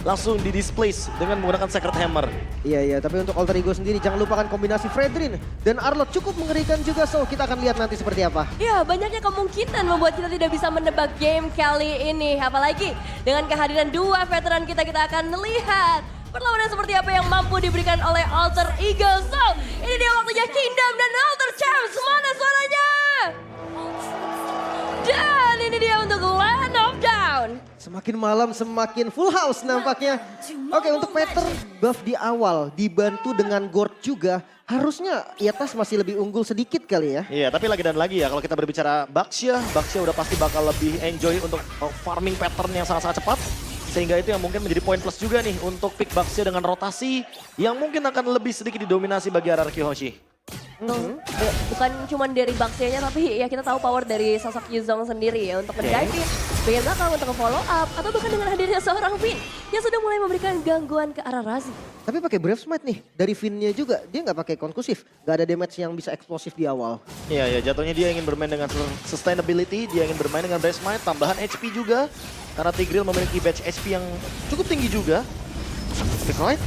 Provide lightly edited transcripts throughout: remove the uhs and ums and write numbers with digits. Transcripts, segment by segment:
langsung di-displace dengan menggunakan Sacred Hammer. Iya, tapi untuk Alter Ego sendiri jangan lupakan kombinasi Fredrin dan Arlott cukup mengerikan juga. So kita akan lihat nanti seperti apa. Ya, banyaknya kemungkinan membuat kita tidak bisa menebak game kali ini. Apalagi dengan kehadiran dua veteran kita akan melihat perlawanan seperti apa yang mampu diberikan oleh Alter Ego. So, ini dia waktunya Kingdom dan Alter Champs. Mana suaranya? Dan ini dia untuk Land of Down. Semakin malam semakin full house nampaknya. Oke, untuk Peter buff di awal dibantu dengan Gord juga. Harusnya Yatas masih lebih unggul sedikit kali ya. Iya, tapi lagi dan lagi ya kalau kita berbicara Baxia udah pasti bakal lebih enjoy untuk farming pattern yang sangat-sangat cepat. Sehingga itu yang mungkin menjadi poin plus juga nih untuk pick Baxia dengan rotasi yang mungkin akan lebih sedikit didominasi bagi RRQ Hoshi. Bukan cuma dari Baxia-nya tapi ya kita tahu power dari sosok Yuzong sendiri ya untuk mendiving, bagian belakang untuk follow up atau bahkan dengan hadirnya seorang Vin yang sudah mulai memberikan gangguan ke arah Razi. Tapi pakai Brave Smite nih, dari Vin-nya juga dia nggak pakai konkusif, nggak ada damage yang bisa eksplosif di awal. Iya, jatuhnya dia ingin bermain dengan sustainability, dia ingin bermain dengan Brave Smite, tambahan HP juga. Karena Tigreal memiliki batch HP yang cukup tinggi juga. Pick right?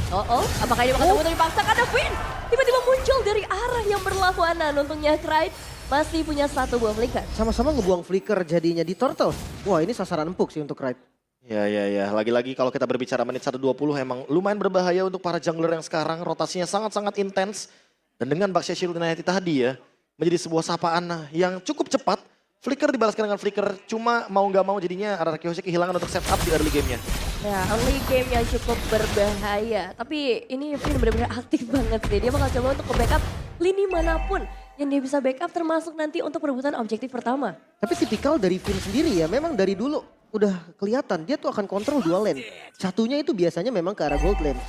Apakah ini bakal tunggu dipaksa karena Vin tiba-tiba muncul dari arah yang berlawanan. Untungnya Krite masih punya satu buah flicker. Sama-sama ngebuang flicker jadinya di turtle. Wah, ini sasaran empuk sih untuk Krite. Ya. Lagi-lagi kalau kita berbicara menit 1:20 emang lumayan berbahaya untuk para jungler yang sekarang. Rotasinya sangat-sangat intens. Dan dengan Baxia Shield United tadi ya, menjadi sebuah sapaan yang cukup cepat. Flicker dibalaskan dengan flicker, cuma mau nggak mau jadinya RRQ Hoshi kehilangan untuk setup di early gamenya. Ya, early game yang cukup berbahaya. Tapi ini Vin benar-benar aktif banget sih. Dia bakal coba untuk ke-backup lini manapun yang dia bisa backup termasuk nanti untuk perebutan objektif pertama. Tapi tipikal dari Vin sendiri ya, memang dari dulu udah kelihatan dia tuh akan kontrol dua lane. Satunya itu biasanya memang ke arah gold lane.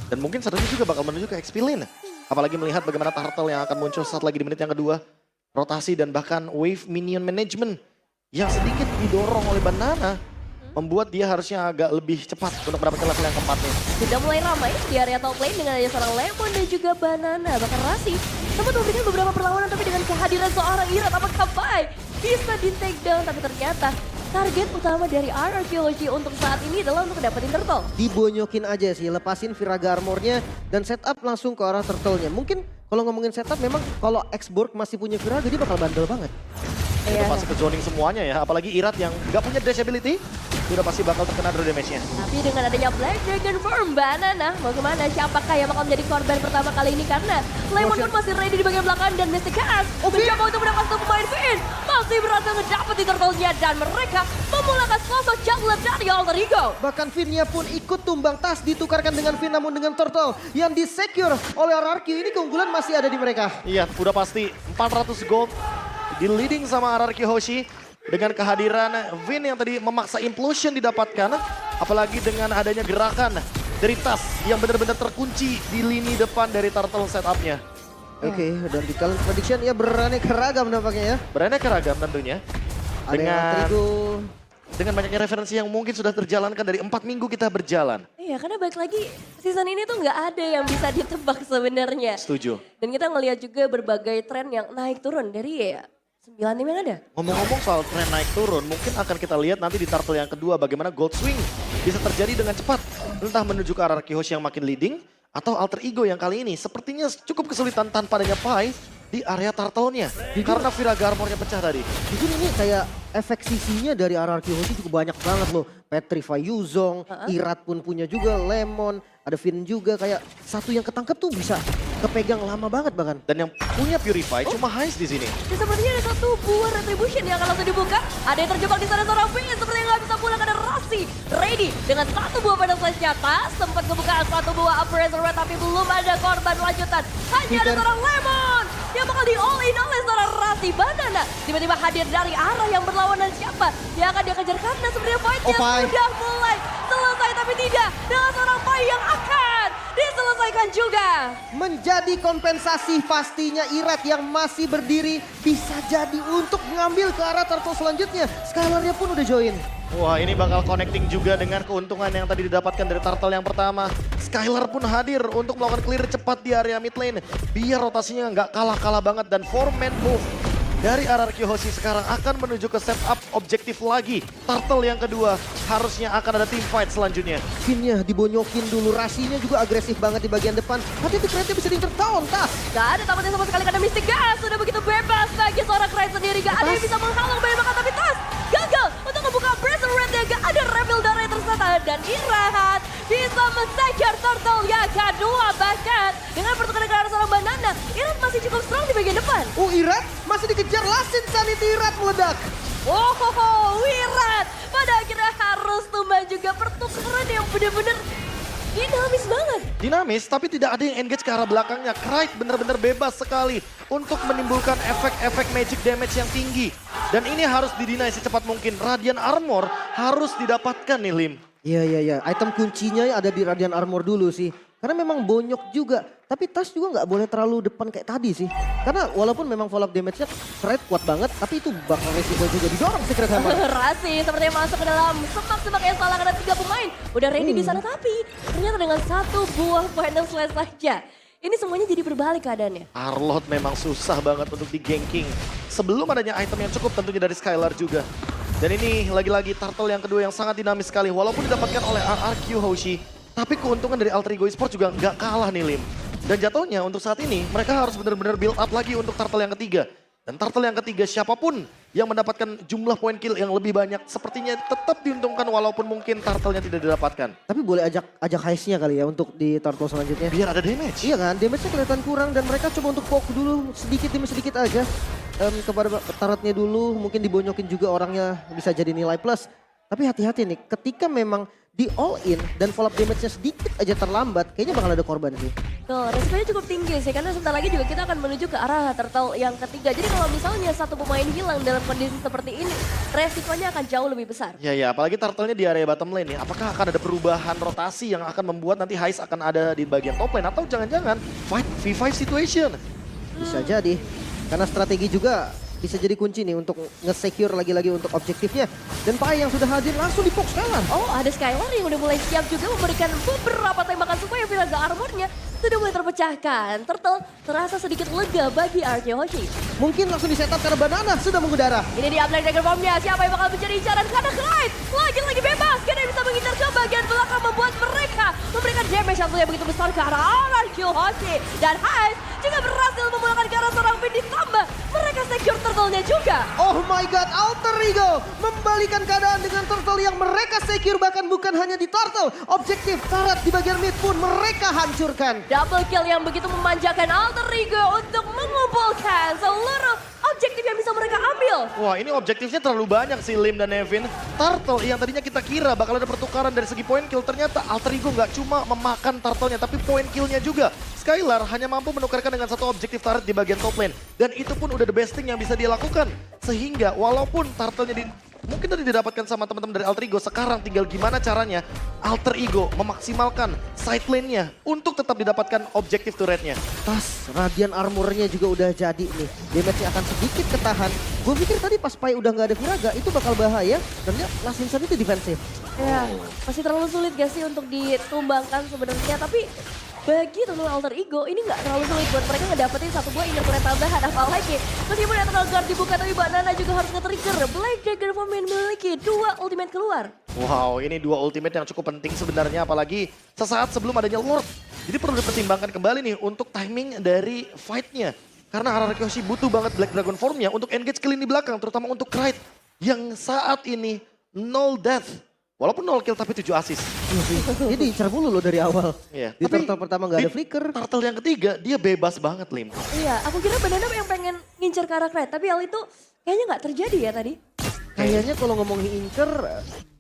Dan mungkin satunya juga bakal menuju ke XP lane. Apalagi melihat bagaimana turtle yang akan muncul saat lagi di menit yang kedua. Rotasi dan bahkan wave minion management yang sedikit didorong oleh Banana. Membuat dia harusnya agak lebih cepat untuk mendapatkan level yang keempatnya. Sudah mulai ramai di area top lane dengan adanya seorang Lemon dan juga Banana. Bahkan Rasi sempat memberikan beberapa perlawanan tapi dengan kehadiran seorang Irat apakah Pai bisa di take down. Tapi ternyata target utama dari RRQ Hoshi untuk saat ini adalah untuk dapetin turtle. Dibonyokin aja sih, lepasin Viraga armornya dan setup langsung ke arah turtle-nya. Mungkin kalau ngomongin setup memang kalau X-Borg masih punya Viraga dia bakal bandel banget. Itu pasti ke zoning semuanya ya, apalagi Irat yang gak punya dash ability, sudah pasti bakal terkena draw damage-nya. Tapi dengan adanya Black Dragon Form Banana, mau kemana? Siapakah yang bakal menjadi korban pertama kali ini? Karena Lemon pun masih ready di bagian belakang dan Mystic Chaos mencoba untuk mendapatkan satu pemain Vin. Masih berhasil ngedapetin turtle-nya dan mereka memulakan sosok jungler dari Alter Ego. Bahkan Vin-nya pun ikut tumbang tas ditukarkan dengan Vin namun dengan turtle yang di-secure oleh RRQ. Ini keunggulan masih ada di mereka. Iya, udah pasti 400 gold di leading sama RRQ Hoshi. Dengan kehadiran Vin yang tadi memaksa implosion didapatkan. Apalagi dengan adanya gerakan dari tas yang benar-benar terkunci di lini depan dari turtle setupnya. Oke, dan di talent prediction ya beraneka ragam nampaknya ya. Beraneka ragam tentunya. Ada yang Alter Ego. Dengan banyaknya referensi yang mungkin sudah terjalankan dari 4 minggu kita berjalan. Iya, karena balik lagi season ini tuh nggak ada yang bisa ditebak sebenarnya. Setuju. Dan kita ngelihat juga berbagai tren yang naik turun dari ya 9 tim yang ada. Ngomong-ngomong soal tren naik turun, mungkin akan kita lihat nanti di turtle yang kedua bagaimana gold swing bisa terjadi dengan cepat. Entah menuju ke RRQ Hoshi yang makin leading, atau Alter Ego yang kali ini sepertinya cukup kesulitan tanpa adanya Pai di area turtle-nya. Karena Viraga armornya pecah tadi. Jujur ini kayak efek sisinya dari RRQ Hoshi cukup banyak banget loh. Petrify Yuzong, Irat pun punya juga, Lemon, ada Vin juga. Kayak satu yang ketangkep tuh bisa kepegang lama banget bahkan. Dan yang punya Purify cuma Hais di sini. Dan sepertinya ada satu buah retribution yang akan langsung dibuka. Ada yang terjebak di sana seorang Vin seperti yang nggak bisa pulang. Ada Rasi ready dengan satu buah pedang senjata. Sempat kebukaan satu buah Operator Red tapi belum ada korban lanjutan. Hanya ada seorang Lemon yang bakal di all in oleh seorang Rasi. Banana tiba-tiba hadir dari arah yang berlawanan. Siapa yang akan dia kejar karena sebenarnya fight-nya sudah mulai selesai tapi tidak dengan seorang Pai yang akan diselesaikan juga. Menjadi kompensasi pastinya Irat yang masih berdiri bisa jadi untuk mengambil ke arah turtle selanjutnya. Skylarnya pun udah join. Wah, ini bakal connecting juga dengan keuntungan yang tadi didapatkan dari turtle yang pertama. Skylar pun hadir untuk melakukan clear cepat di area mid lane. Biar rotasinya nggak kalah-kalah banget dan 4-man move dari RRQ Hoshi sekarang akan menuju ke setup objektif lagi. Turtle yang kedua harusnya akan ada team fight selanjutnya. Finnya dibonyokin dulu, Rasinya juga agresif banget di bagian depan. Hati-hati Knight bisa diinter down, Tas. Gak ada tamatnya sama sekali karena Mystic Gas sudah begitu bebas bagi seorang Knight sendiri. Gak ada yang bisa menghalang banyak banget, tapi Tas gagal untuk membuka Bracer Red-nya. Gak ada reveal dari tersata dan Irahat bisa men-secure Turtle yang kedua. Bahkan dengan pertukaran ke arah seorang Banana, Irahat masih cukup strong di bagian depan. Irat masih dikejar, Last Insanity, Irat meledak. Oh, Wirat pada akhirnya harus tumbang juga pertukaran yang benar-benar dinamis banget. Dinamis, tapi tidak ada yang engage ke arah belakangnya. Knight benar-benar bebas sekali untuk menimbulkan efek-efek magic damage yang tinggi. Dan ini harus didinai secepat mungkin. Radiant Armor harus didapatkan nih, Lim. Iya. Item kuncinya ada di Radiant Armor dulu sih. Karena memang bonyok juga. Tapi Tas juga nggak boleh terlalu depan kayak tadi sih. Karena walaupun memang follow up damage-nya Shred kuat banget. Tapi itu bakal resiko juga didorong Secret Hammer. Rasi sepertinya masuk ke dalam semak-semak yang salah karena 3 pemain. Udah ready di sana tapi ternyata dengan 1 buah final slash saja. Ini semuanya jadi berbalik keadaannya. Arlott memang susah banget untuk di-ganking. Sebelum adanya item yang cukup tentunya dari Skylar juga. Dan ini lagi-lagi Turtle yang kedua yang sangat dinamis sekali. Walaupun didapatkan oleh RRQ Hoshi. Tapi keuntungan dari Alter Ego Esports juga nggak kalah nih, Lim. Dan jatuhnya untuk saat ini mereka harus benar-benar build up lagi untuk Turtle yang ketiga. Dan Turtle yang ketiga siapapun yang mendapatkan jumlah poin kill yang lebih banyak sepertinya tetap diuntungkan walaupun mungkin Turtle-nya tidak didapatkan. Tapi boleh ajak heist-nya kali ya untuk di Turtle selanjutnya. Biar ada damage. Iya kan, damage-nya kelihatan kurang dan mereka coba untuk poke dulu sedikit demi sedikit aja. Kepada turretnya dulu, mungkin dibonyokin juga orangnya bisa jadi nilai plus. Tapi hati-hati nih, ketika memang di all in dan follow up damage-nya sedikit aja terlambat, kayaknya bakal ada korban sih. Tuh, resikonya cukup tinggi sih karena sebentar lagi juga kita akan menuju ke arah Turtle yang ketiga. Jadi kalau misalnya satu pemain hilang dalam kondisi seperti ini, resikonya akan jauh lebih besar. Ya, apalagi Turtle-nya di area bottom lane nih. Apakah akan ada perubahan rotasi yang akan membuat nanti Heist akan ada di bagian top lane? Atau jangan-jangan fight V5 situation? Bisa jadi, karena strategi juga bisa jadi kunci nih untuk nge-secure lagi-lagi untuk objektifnya. Dan Pai yang sudah hadir langsung di-poke Skylar. Oh, ada Skylar yang udah mulai siap juga memberikan beberapa tembakan supaya Viraga armornya sudah mulai terpecahkan. Turtle terasa sedikit lega bagi RRQ Hoshi. Mungkin langsung di-setup karena Banana sudah mengudara. Ini dia Black Dagger Bomb-nya, siapa yang bakal mencari incaran karena Clyde lagi-lagi bebas. Karena bisa mengincar ke bagian belakang membuat mereka memberikan damage yang begitu besar ke arah RRQ Hoshi. Dan Heist juga berhasil memulangkan ke arah seorang Finn ditambah mereka secure turtle-nya juga. Oh my god, Alter Ego membalikan keadaan dengan turtle yang mereka secure, bahkan bukan hanya di turtle. Objektif turret di bagian mid pun mereka hancurkan. Double kill yang begitu memanjakan Alter Ego untuk mengumpulkan seluruh objektif yang bisa mereka ambil. Wah, ini objektifnya terlalu banyak sih Lim dan Nevin. Turtle yang tadinya kita kira bakal ada pertukaran dari segi poin kill, ternyata Alter Ego nggak cuma memakan turtle-nya tapi poin kill-nya juga. Skylar hanya mampu menukarkan dengan satu objektif turret di bagian top lane. Dan itu pun udah the best thing yang bisa dia lakukan. Sehingga walaupun turtle-nya mungkin tadi didapatkan sama teman-teman dari Alter Ego, sekarang tinggal gimana caranya Alter Ego memaksimalkan side lane-nya untuk tetap didapatkan objektif turret-nya. Tas, Radiant Armor-nya juga udah jadi nih. Damage-nya akan sedikit ketahan. Gue pikir tadi pas Pai udah nggak ada Viraga, itu bakal bahaya. Dan dia Last Instant itu defensif. Ya, masih terlalu sulit gak sih untuk ditumbangkan sebenarnya. Tapi bagi teman Alter Ego ini nggak terlalu sulit buat mereka ngedapetin satu buah inner turret tambahan. Apalagi meskipun Eternal Guard dibuka tapi Banana juga harus nge-trigger. Black Dagger memiliki 2 ultimate keluar. Wow, ini 2 ultimate yang cukup penting sebenarnya, apalagi sesaat sebelum adanya Lord. Jadi perlu dipertimbangkan kembali nih untuk timing dari fight-nya. Karena RRQ Hoshi butuh banget Black Dragon Form-nya untuk engage ke lini belakang, terutama untuk Knight yang saat ini 0 death. Walaupun 0 kill tapi 7 assist. Dia diincar mulu loh dari awal. Iya. Di Tapi turtle pertama nggak ada di flicker. Turtle yang ketiga dia bebas banget, Lim. Iya, aku kira Banana yang pengen ngincer ke arah Knight. Tapi hal itu kayaknya nggak terjadi ya tadi. Kayaknya kalau ngomongin incer,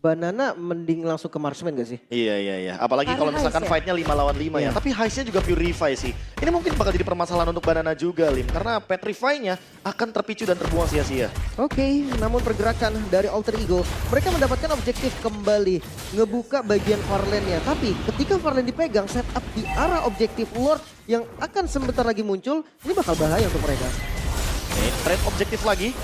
Banana mending langsung ke Marksman gak sih? Iya. Apalagi Karena kalau misalkan Heist ya? fight-nya 5 lawan 5 ya. Iya. Tapi Heist-nya juga Purify sih. Ini mungkin bakal jadi permasalahan untuk Banana juga, Lim. Karena Petrify-nya akan terpicu dan terbuang sia-sia. Oke, namun pergerakan dari Alter Ego, mereka mendapatkan objektif kembali. Ngebuka bagian Farlane-nya. Tapi ketika Farlane dipegang, setup di arah objektif Lord yang akan sebentar lagi muncul, ini bakal bahaya untuk mereka. Oke, trade objektif lagi.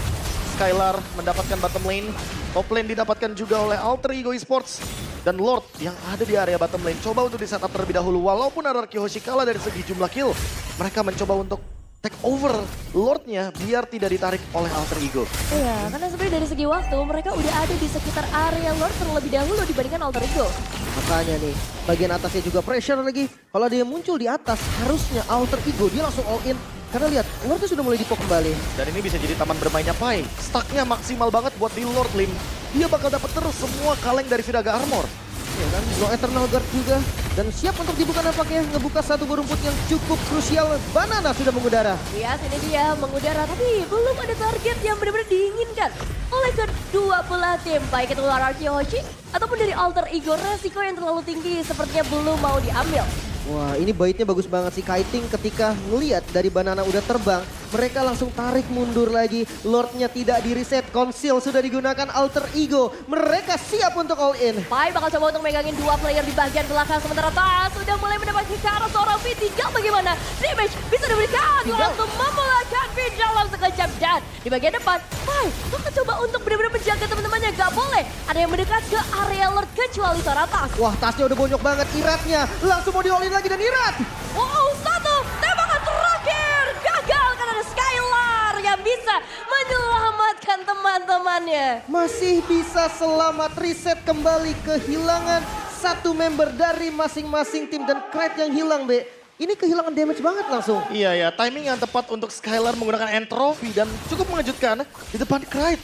Skylar mendapatkan bottom lane. Top lane didapatkan juga oleh Alter Ego Esports. Dan Lord yang ada di area bottom lane coba untuk di setup terlebih dahulu. Walaupun RRQ Hoshi kalah dari segi jumlah kill, mereka mencoba untuk take over Lordnya biar tidak ditarik oleh Alter Ego. Iya, karena sebenarnya dari segi waktu mereka udah ada di sekitar area Lord terlebih dahulu dibandingkan Alter Ego. Makanya nih, bagian atasnya juga pressure lagi. Kalau dia muncul di atas, harusnya Alter Ego dia langsung all in. Karena lihat, Lord tuh sudah mulai dipok kembali. Dan ini bisa jadi taman bermainnya Pai. Stacknya maksimal banget buat di Lord Lim. Dia bakal dapat terus semua kaleng dari Vidaga Armor. Ya kan, no Eternal Guard juga. Dan siap untuk dibuka nampaknya, ngebuka satu rumput yang cukup krusial. Banana sudah mengudara. Ya, ini dia mengudara tapi belum ada target yang benar-benar diinginkan oleh kedua belah tim. Baik itu RRQ Hoshi ataupun dari Alter Ego, resiko yang terlalu tinggi sepertinya belum mau diambil. Wah, ini baitnya bagus banget sih. Kiting ketika ngelihat dari Banana udah terbang, mereka langsung tarik mundur lagi. Lordnya tidak di reset, Conceal sudah digunakan Alter Ego. Mereka siap untuk all in. Pai bakal coba untuk megangin dua player di bagian belakang sementara Tas sudah mulai mendapatkan ke arah seorang Fit. Tinggal bagaimana damage bisa diberikan langsung memulakan Fit dalam sekejap dan di bagian depan Pai bakal coba untuk benar-benar menjaga teman-temannya. Gak boleh ada yang mendekat ke area Lord kecuali seorang Tas. Wah, tasnya udah bonyok banget. Iratnya langsung mau di all in lagi dan Irat. Wow, satu tembakan terakhir gagal karena ada Skylar yang bisa menyelamatkan teman-temannya. Masih bisa selamat reset kembali kehilangan satu member dari masing-masing tim. Dan Krait yang hilang, Be. Ini kehilangan damage banget langsung. Iya ya, timing yang tepat untuk Skylar menggunakan entropy dan cukup mengejutkan di depan Krait.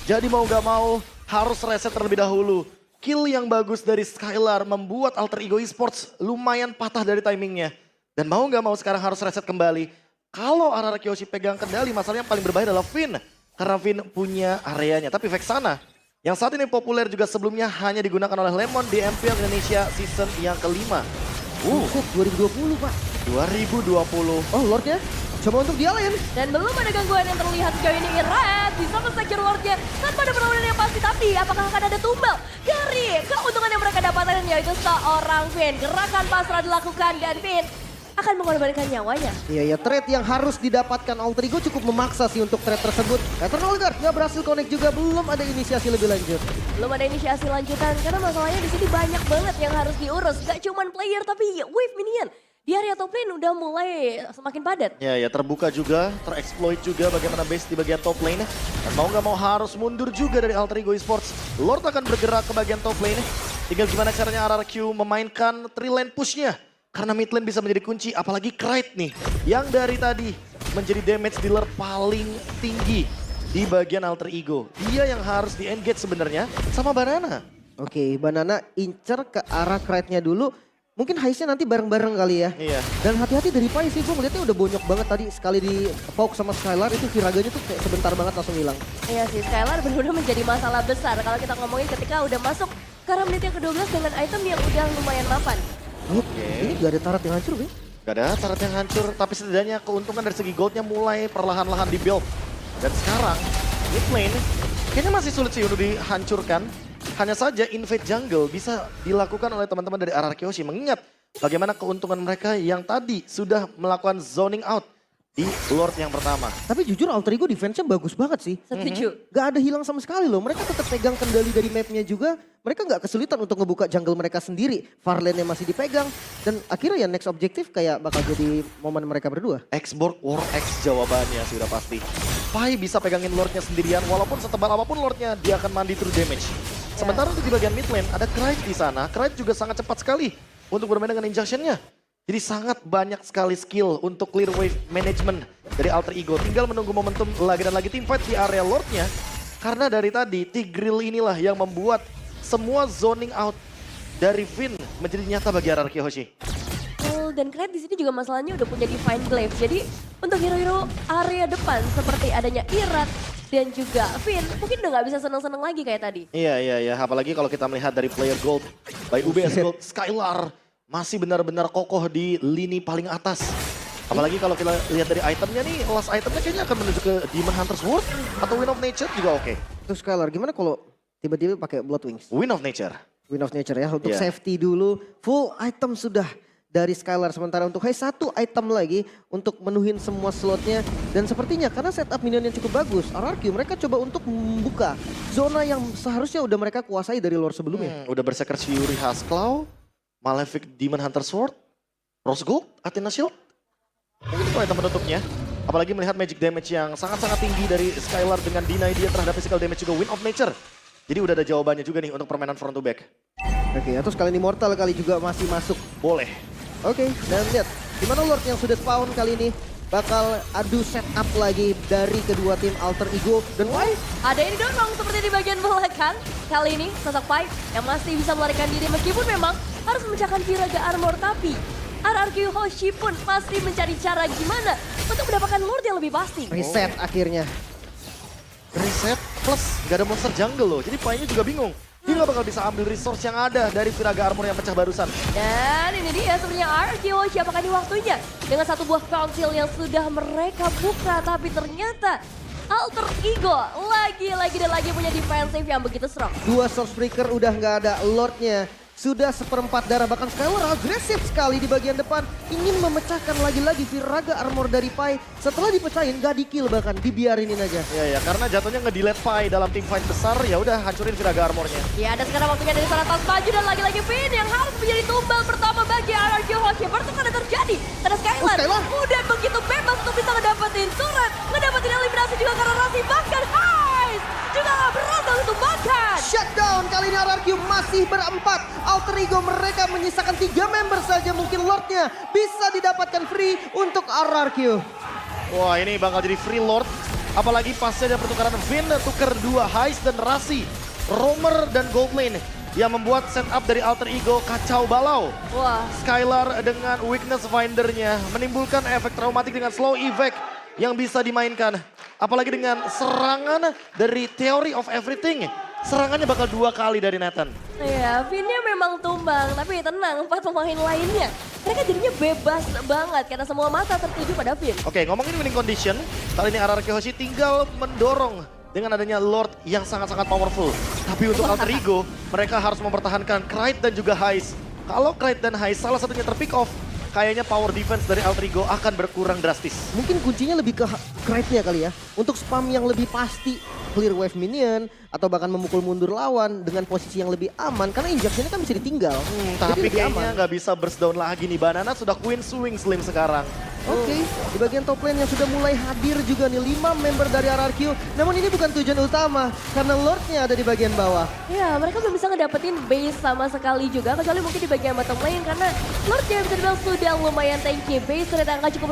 Jadi mau gak mau harus reset terlebih dahulu. Kill yang bagus dari Skylar membuat Alter Ego Esports lumayan patah dari timingnya. Dan mau gak mau sekarang harus reset kembali. Kalau RRQ Hoshi pegang kendali, masalahnya yang paling berbahaya adalah Finn. Karena Finn punya areanya. Tapi Vexana yang saat ini populer juga sebelumnya hanya digunakan oleh Lemon di MPL Indonesia season yang kelima. 2020, Pak. 2020. Oh, Lordnya coba untuk dia lain. Dan belum ada gangguan yang terlihat sejauh ini. Irat bisa men-secure Lordnya tanpa ada perlawanan yang pasti. Tapi apakah akan ada tumbal dari keuntungan yang mereka dapatkan yaitu seorang Finn. Gerakan pasrah dilakukan dan Finn akan mengorbankan nyawanya. Iya, ya, trade yang harus didapatkan Alter Ego cukup memaksa sih untuk trade tersebut. Eternal Guard nggak berhasil connect juga, belum ada inisiasi lebih lanjut. Belum ada inisiasi lanjutan karena masalahnya di sini banyak banget yang harus diurus. Gak cuman player tapi wave minion. Di area top lane udah mulai semakin padat. Ya, terbuka juga, tereksploit juga bagaimana base di bagian top lane. Dan mau nggak mau harus mundur juga dari Alter Ego Esports. Lord akan bergerak ke bagian top lane. Tinggal gimana caranya RRQ memainkan 3 lane pushnya. Karena mid lane bisa menjadi kunci, apalagi Krait nih. Yang dari tadi menjadi damage dealer paling tinggi di bagian Alter Ego. Dia yang harus di-engage sebenarnya sama Banana. Oke, Banana incer ke arah Krait-nya dulu. Mungkin heistnya nanti bareng-bareng kali ya. Iya. Dan hati-hati dari Pai sih, gue ngeliatnya udah bonyok banget tadi. Sekali di poke sama Skylar itu Viraganya tuh kayak sebentar banget langsung hilang. Iya sih, Skylar benar-benar menjadi masalah besar kalau kita ngomongin ketika udah masuk ke arah menit yang ke-12 dengan item yang udah lumayan mapan. Oke. Ini gak ada tarat yang hancur, Be. Gak ada syarat yang hancur, tapi setidaknya keuntungan dari segi goldnya mulai perlahan-lahan di-build. Dan sekarang, mid lane kayaknya masih sulit sih untuk dihancurkan. Hanya saja invade jungle bisa dilakukan oleh teman-teman dari RRQ Hoshi. Mengingat bagaimana keuntungan mereka yang tadi sudah melakukan zoning out di Lord yang pertama. Tapi jujur Alter Ego defense-nya bagus banget sih. Setuju. Gak ada hilang sama sekali loh. Mereka tetap pegang kendali dari mapnya juga. Mereka gak kesulitan untuk ngebuka jungle mereka sendiri. Farlane-nya masih dipegang. Dan akhirnya ya next objektif kayak bakal jadi momen mereka berdua. X-Borg War X jawabannya sudah pasti. Pai bisa pegangin Lordnya sendirian, walaupun setebal apapun Lordnya, dia akan mandi through damage. Sementara untuk di bagian mid lane, ada Krait di sana. Krait juga sangat cepat sekali untuk bermain dengan injunction-nya. Jadi sangat banyak sekali skill untuk clear wave management dari Alter Ego. Tinggal menunggu momentum lagi dan lagi teamfight di area Lordnya. Karena dari tadi, Tigreal inilah yang membuat semua zoning out dari Finn menjadi nyata bagi RRQ Hoshi. Dan Krait di sini juga masalahnya udah punya Divine Glaive. Jadi untuk hero-hero area depan seperti adanya Irat dan juga Finn mungkin udah gak bisa seneng-seneng lagi kayak tadi. Iya. Apalagi kalau kita melihat dari player gold, by UBS Gold, Skylar masih benar-benar kokoh di lini paling atas. Apalagi kalau kita lihat dari itemnya nih, last itemnya kayaknya akan menuju ke Demon Hunter's Sword atau Wind of Nature juga oke. Terus Skylar, gimana kalau tiba-tiba pakai Blood Wings? Wind of Nature. Wind of Nature ya, untuk Iya. safety dulu. Full item sudah dari Skylar. Sementara untuk satu item lagi untuk menuhin semua slotnya. Dan sepertinya karena setup minion yang cukup bagus, RRQ mereka coba untuk membuka zona yang seharusnya udah mereka kuasai dari lore sebelumnya. Udah Berserker Fury Hasclaw, Malefic Demon Hunter Sword, Rose Gold, Athena Shield. Mungkin itu item penutupnya. Apalagi melihat magic damage yang sangat-sangat tinggi dari Skylar dengan deny dia terhadap physical damage juga Wind of Nature. Jadi udah ada jawabannya juga nih untuk permainan front to back. Oke, atau sekalian Immortal kali juga masih masuk. Boleh. Oke, dan lihat gimana Lord yang sudah spawn kali ini bakal adu setup lagi dari kedua tim Alter Ego dan why? Ada yang didorong seperti di bagian belakang. Kali ini sosok Pai yang masih bisa melarikan diri meskipun memang harus memecahkan Firaga Armor, tapi RRQ Hoshi pun masih mencari cara gimana untuk mendapatkan Lord yang lebih pasti. Reset akhirnya. Reset plus gak ada monster jungle loh. Jadi Pai-nya juga bingung. Dia gak bakal bisa ambil resource yang ada dari Firaga Armor yang pecah barusan. Dan ini dia sebenarnya RRQ Hoshi, apakah ini waktunya? Dengan satu buah council yang sudah mereka buka, tapi ternyata Alter Ego lagi dan lagi punya defensive yang begitu strong. Dua Sourcebreaker udah nggak ada, Lordnya sudah seperempat darah, bahkan Skylar agresif sekali di bagian depan, ingin memecahkan lagi-lagi Firaga Armor dari Pai. Setelah dipecahin gak di-kill, bahkan dibiarinin aja. Ya, karena jatuhnya nge-delete Pai dalam tim fight besar, ya udah hancurin Firaga Armornya. Ya, dan sekarang waktunya dari sana tas maju dan lagi-lagi Finn yang harus menjadi tumbal pertama bagi RRQ Hoshi. Pertukaran terjadi karena Skylar udah begitu bebas untuk bisa ngedapetin turret, ngedapetin eliminasi juga karena Rasi, bahkan Heist juga berhasil untuk makan. Shutdown kali ini RRQ masih berempat. Alter Ego mereka menyisakan 3 member saja, mungkin Lordnya bisa didapatkan free untuk RRQ. Wah, ini bakal jadi free Lord. Apalagi pasnya ada pertukaran Vin, tuker 2 Heist dan Rasi, Roamer dan Goldlane yang membuat setup dari Alter Ego kacau balau. Wah, Skylar dengan weakness findernya menimbulkan efek traumatik dengan slow evac yang bisa dimainkan. Apalagi dengan serangan dari Theory of Everything. Serangannya bakal 2 kali dari Nathan. ya Finn-nya memang tumbang, tapi tenang, 4 pemain lainnya mereka jadinya bebas banget karena semua mata tertuju pada Finn. Oke, ngomongin winning condition, kali ini RRQ Hoshi tinggal mendorong dengan adanya Lord yang sangat-sangat powerful. Tapi untuk Alter Ego, mereka harus mempertahankan Krayt dan juga Heist. Kalau Krayt dan Heist salah satunya terpick off, kayaknya power defense dari Alter Ego akan berkurang drastis. Mungkin kuncinya lebih ke Krayt-nya kali ya. Untuk spam yang lebih pasti, clear wave minion, atau bahkan memukul mundur lawan dengan posisi yang lebih aman. Karena injection-nya kan bisa ditinggal. Tapi kayaknya nggak bisa burst down lagi nih. Banana sudah Queen Swing Slim sekarang. Oke, di bagian top lane yang sudah mulai hadir juga nih 5 member dari RRQ. Namun ini bukan tujuan utama karena Lordnya ada di bagian bawah. Ya, mereka belum bisa ngedapetin base sama sekali juga, kecuali mungkin di bagian bottom lane karena Lordnya bisa dibilang sudah lumayan tanky. Base ternyata akan cukup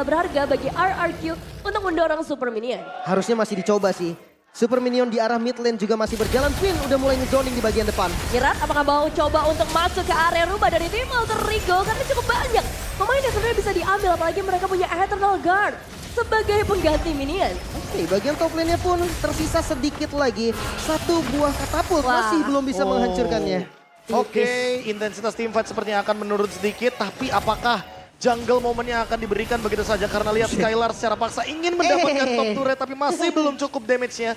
berharga bagi RRQ untuk mendorong Super Minion. Harusnya masih dicoba sih. Super Minion di arah mid lane juga masih berjalan. Finn udah mulai nge-zoning di bagian depan. Kirat, apakah mau coba untuk masuk ke area rumah dari tim Alter Ego? Karena cukup banyak pemain yang sebenarnya bisa diambil, apalagi mereka punya Eternal Guard sebagai pengganti minion. Oke, bagian top lane-nya pun tersisa sedikit lagi. 1 buah katapult masih belum bisa menghancurkannya. Oke, intensitas team fight sepertinya akan menurun sedikit, tapi apakah jungle momennya akan diberikan begitu saja? Karena lihat Skylar secara paksa ingin mendapatkan top turret, tapi masih belum cukup damage-nya.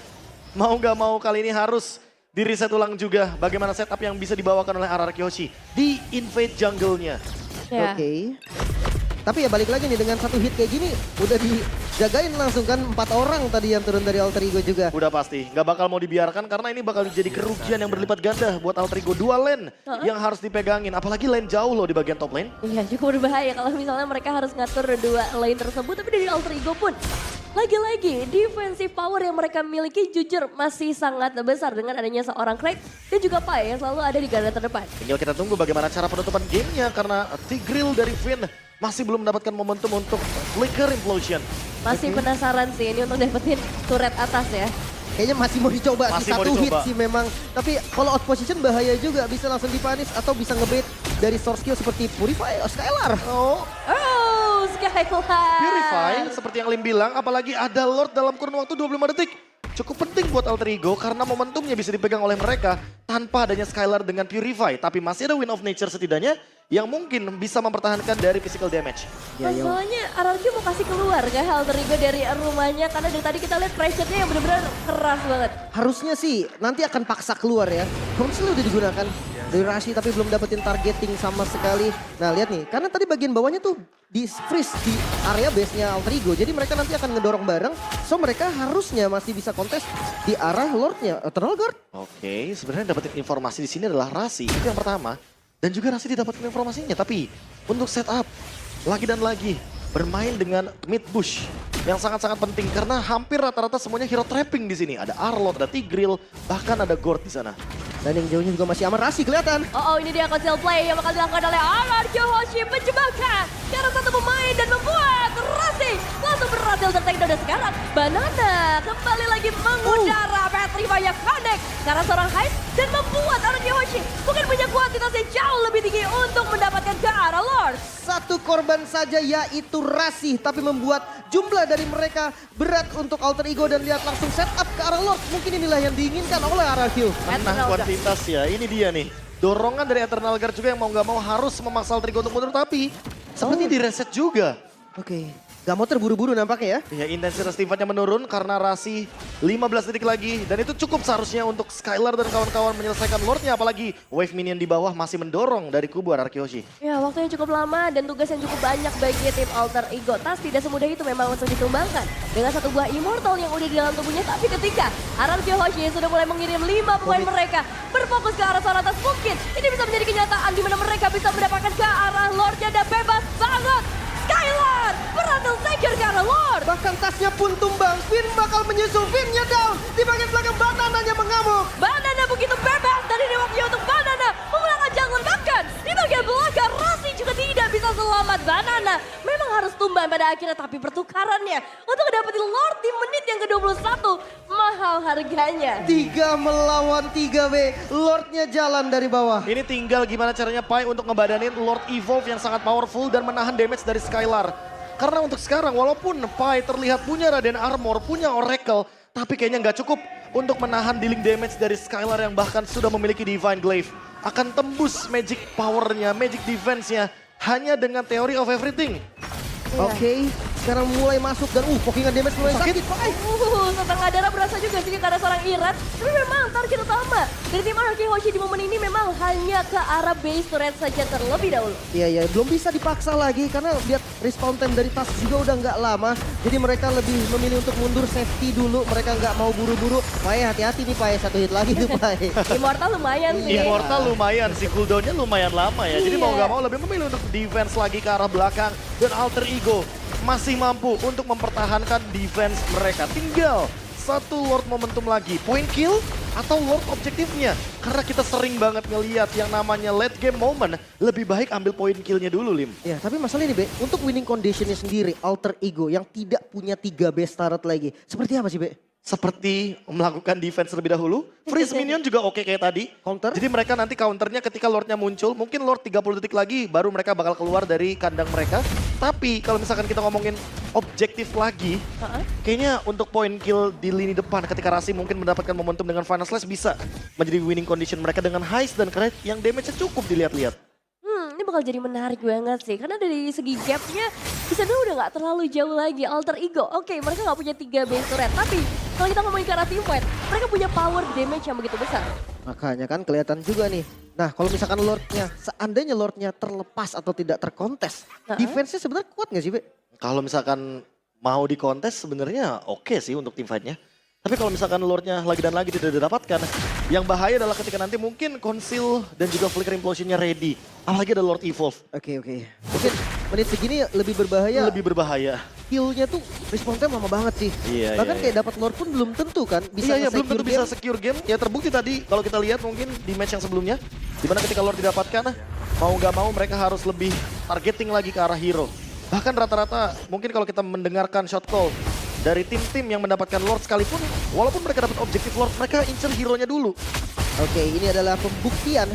Mau gak mau kali ini harus di reset ulang juga bagaimana setup yang bisa dibawakan oleh RRQ Hoshi di invade jungle-nya. Ya. Oke. Tapi ya balik lagi nih dengan 1 hit kayak gini udah dijagain langsung kan 4 orang tadi yang turun dari Alter Ego juga. Udah pasti, nggak bakal mau dibiarkan karena ini bakal jadi kerugian yang berlipat ganda buat Alter Ego. 2 lane yang harus dipegangin, apalagi lane jauh loh di bagian top lane. Iya, cukup berbahaya kalau misalnya mereka harus ngatur 2 lane tersebut, tapi dari Alter Ego pun lagi-lagi defensive power yang mereka miliki jujur masih sangat besar dengan adanya seorang Krayt dan juga Pai yang selalu ada di garda terdepan. Tinggal kita tunggu bagaimana cara penutupan gamenya karena Tigreal dari Finn masih belum mendapatkan momentum untuk Flicker Implosion. Masih penasaran sih ini untuk dapetin turret atas ya. Kayaknya masih mau dicoba Masih sih, mau 1 hit dicoba. sih memang. Tapi kalau out position bahaya juga, bisa langsung dipanis atau bisa ngebait dari source skill seperti Purify Skylar. Oh, Skylar. Purify seperti yang Lim bilang, apalagi ada Lord dalam kurun waktu 25 detik. Cukup penting buat Alter Ego karena momentumnya bisa dipegang oleh mereka tanpa adanya Skylar dengan Purify. Tapi masih ada Wind of Nature setidaknya yang mungkin bisa mempertahankan dari physical damage. Masalahnya RRQ mau kasih keluar gak Alter Ego dari rumahnya karena dari tadi kita lihat pressure-nya yang benar-benar keras banget. Harusnya sih nanti akan paksa keluar ya. Council udah digunakan dari Rasi tapi belum dapetin targeting sama sekali. Nah lihat nih, karena tadi bagian bawahnya tuh di freeze di area base-nya Alter Ego. Jadi mereka nanti akan ngedorong bareng. So mereka harusnya masih bisa kontes di arah Lord-nya, Eternal Guard. Oke, sebenarnya dapetin informasi di sini adalah Rasi, itu yang pertama. Dan juga Rasi didapatkan informasinya, tapi untuk setup lagi dan lagi bermain dengan mid bush yang sangat-sangat penting karena hampir rata-rata semuanya hero trapping di sini. Ada Arlott, ada Tigreal, bahkan ada Gord di sana. Dan yang jauhnya juga masih aman, Rasi kelihatan. Oh, ini dia conceal play yang bakal dilakukan oleh RRQ Hoshi menjebakkan karena satu pemain dan membuat Rasi langsung berhasil tertakedown. Dan sekarang Banana kembali lagi mengudara Petrify Connect karena seorang Heist dan membuat RRQ Hoshi mungkin punya kuantitas yang jauh lebih tinggi untuk mendapatkan ke arah Lord. Satu korban saja yaitu Rasi, tapi membuat jumlah dari mereka berat untuk alter ego dan lihat langsung setup ke arah Lord. Mungkin inilah yang diinginkan oleh RRQ. Menang kuantitas ya, ini dia nih. Dorongan dari Eternal Guard juga yang mau nggak mau harus memaksa alter ego untuk mundur, tapi seperti direset juga. Oke, gak mau terburu-buru nampaknya ya. Ya, intensitas teamfightnya menurun karena Rasi 15 detik lagi. Dan itu cukup seharusnya untuk Skylar dan kawan-kawan menyelesaikan Lordnya. Apalagi wave minion di bawah masih mendorong dari kubu RRQ Hoshi. Ya, waktunya cukup lama dan tugas yang cukup banyak bagi tim Alter Ego. Tas tidak semudah itu memang untuk ditumbangkan. Dengan satu buah Immortal yang udah di dalam tubuhnya. Tapi ketika RRQ Hoshi sudah mulai mengirim 5 pemain mereka berfokus ke arah Solatas, mungkin ini bisa menjadi kenyataan di mana mereka bisa mendapatkan ke arah Lordnya dan bebas banget. Skylar berhasil secure ke arah Lord. Bahkan tasnya pun tumbang, Finn bakal menyusul, Finnnya down. Di bagian belakang Banananya mengamuk. Banana begitu bebas dan ini waktunya untuk Banana memulangkan jungle. Bahkan di bagian belakang Rasi juga tidak bisa selamat. Banana memang harus tumbang pada akhirnya, tapi pertukarannya untuk mendapatkan Lord di menit yang ke-21 mahal harganya. 3 melawan 3W, Lordnya jalan dari bawah. Ini tinggal gimana caranya Pai untuk ngebadanin Lord Evolve yang sangat powerful dan menahan damage dari Skylar. Karena untuk sekarang walaupun Pai terlihat punya Raden Armor, punya Oracle, tapi kayaknya nggak cukup untuk menahan dealing damage dari Skylar yang bahkan sudah memiliki Divine Glaive. Akan tembus magic powernya, magic defense-nya hanya dengan Theory of Everything. Oke, sekarang mulai masuk dan pokingan damage mulai sakit. Pai. Setengah darah berasa juga sih karena seorang Irat. Tapi memang target utama dari tim RRQ Hoshi di momen ini memang hanya ke arah base turret saja terlebih dahulu. Iya, belum bisa dipaksa lagi karena lihat respawn time dari Tas juga udah nggak lama. Jadi mereka lebih memilih untuk mundur safety dulu. Mereka nggak mau buru-buru. Pai, hati-hati nih Pai, satu hit lagi tuh Pai. Immortal lumayan sih. Immortal lumayan, si cooldownnya lumayan lama ya. Jadi mau nggak mau lebih memilih untuk defense lagi ke arah belakang. Dan Alter Ego masih mampu untuk mempertahankan defense mereka. Tinggal satu Lord momentum lagi. Point kill atau Lord objektifnya. Karena kita sering banget ngeliat yang namanya late game moment. Lebih baik ambil point killnya dulu, Lim. Ya, tapi masalah ini, Be, untuk winning conditionnya sendiri, Alter Ego yang tidak punya 3 base turret lagi. Seperti apa sih, Be? Seperti melakukan defense terlebih dahulu. Freeze minion juga oke kayak tadi. Counter? Jadi mereka nanti counternya ketika Lordnya muncul. Mungkin Lord 30 detik lagi baru mereka bakal keluar dari kandang mereka. Tapi kalau misalkan kita ngomongin objektif lagi. Kayaknya untuk point kill di lini depan ketika Rasi mungkin mendapatkan momentum dengan Final Slash bisa menjadi winning condition mereka dengan Heist dan Kret yang damage-nya cukup dilihat-lihat. Ini bakal jadi menarik banget sih. Karena dari segi gapnya di sana udah gak terlalu jauh lagi. Alter Ego, oke, mereka gak punya 3 base turret. Tapi kalau kita ngomongin ke arah team fight, mereka punya power damage yang begitu besar. Makanya kan kelihatan juga nih. Nah, kalau misalkan Lordnya, seandainya Lordnya terlepas atau tidak terkontes, defense-nya sebenarnya kuat gak sih, Be? Kalau misalkan mau di kontes sebenarnya oke sih untuk team fight-nya. Tapi kalau misalkan Lordnya lagi dan lagi tidak didapatkan, yang bahaya adalah ketika nanti mungkin Conceal dan juga Flicker Implosion-nya ready. Apalagi ada Lord Evolve. Oke. Mungkin menit segini lebih berbahaya. Lebih berbahaya. Heal-nya tuh respawn time lama banget sih. Iya, Bahkan iya, kayak dapat Lord pun belum tentu kan. Bisa Iya, belum tentu bisa game. secure game. Ya terbukti tadi kalau kita lihat mungkin di match yang sebelumnya. Dimana ketika Lord didapatkan, mau nggak mau mereka harus lebih targeting lagi ke arah hero. Bahkan rata-rata mungkin kalau kita mendengarkan shot call dari tim-tim yang mendapatkan Lord sekalipun, walaupun mereka dapat objektif Lord, mereka incer hero-nya dulu. Oke, ini adalah pembuktian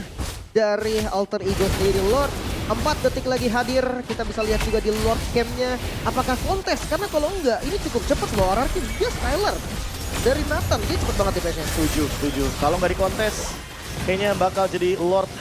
dari Alter Ego sendiri. Lord 4 detik lagi hadir, kita bisa lihat juga di Lord Camp-nya. Apakah kontes? Karena kalau enggak, ini cukup cepat loh. RRQ dia Skylar. Dari Nathan, dia cepet banget defense-nya. Setuju. Kalau nggak di kontes, kayaknya bakal jadi Lord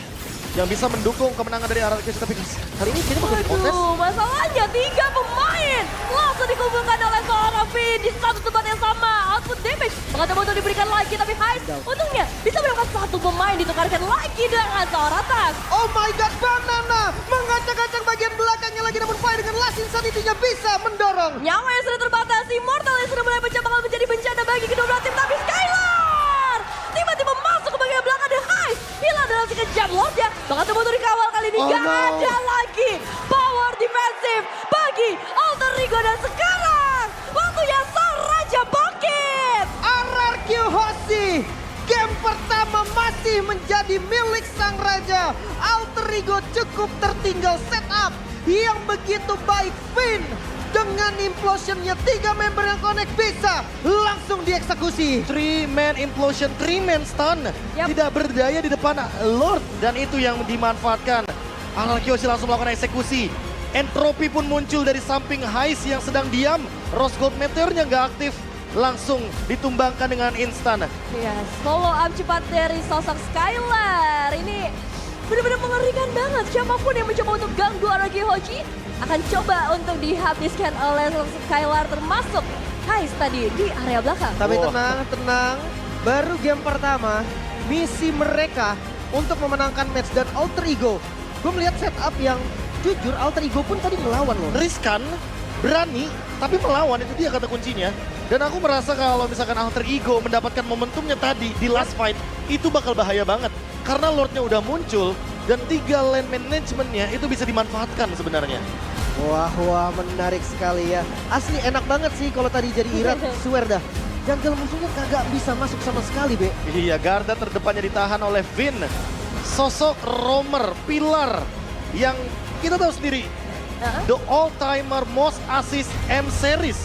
yang bisa mendukung kemenangan dari RRQ. Tapi kali ini kayaknya bakal di kontes. Aduh, masalahnya 3 pemain langsung dikumpulkan oleh seorang Finn di satu tempat yang sama. Output damage bakal untuk diberikan lagi, tapi Heist untungnya bisa mendapatkan 1 pemain ditukarkan lagi dengan seorang Tas. Oh my god, Banana mengacak-acak bagian belakangnya lagi, namun Fire dengan Last Insanity-nya bisa mendorong. Nyawa yang sudah terbatas, Immortal yang sudah mulai pecah bakal menjadi bencana bagi kedua belah tim, tapi Skylar tiba-tiba masuk ke bagian belakang dan Heist hilang dalam sekejap. Lordnya bakal terbunuh dikawal kali ini. Oh, Gak no. ada lagi power defensif bagi lagi milik sang raja. Alter Ego cukup tertinggal setup yang begitu baik. Finn dengan implosionnya 3 member yang connect bisa langsung dieksekusi. 3-man implosion, 3-man stun. Yap. Tidak berdaya di depan Lord. Dan itu yang dimanfaatkan. Araki Hoshi langsung melakukan eksekusi. Entropi pun muncul dari samping Heist yang sedang diam. Rose Gold Meteornya nggak aktif. Langsung ditumbangkan dengan instan. Ya, follow up cepat dari sosok Skylar. Ini benar-benar mengerikan banget. Siapapun yang mencoba untuk ganggu Araki Hoshi akan coba untuk dihabiskan oleh sosok Skylar, termasuk Heist tadi di area belakang. Tapi Wah. tenang. Baru game pertama, misi mereka untuk memenangkan match dan Alter Ego. Gue melihat setup yang jujur Alter Ego pun tadi melawan loh. Riskan, berani, tapi melawan itu dia kata kuncinya. Dan aku merasa kalau misalkan Alter Ego mendapatkan momentumnya tadi di last fight, itu bakal bahaya banget. Karena Lordnya udah muncul dan 3 lane managementnya itu bisa dimanfaatkan sebenarnya. Wah, menarik sekali ya. Asli enak banget sih kalau tadi jadi Irat, swear dah. Jungle musuhnya kagak bisa masuk sama sekali, Be. Iya, garda terdepannya ditahan oleh Vin. Sosok roamer, pilar yang kita tahu sendiri. The all-timer most assist M series.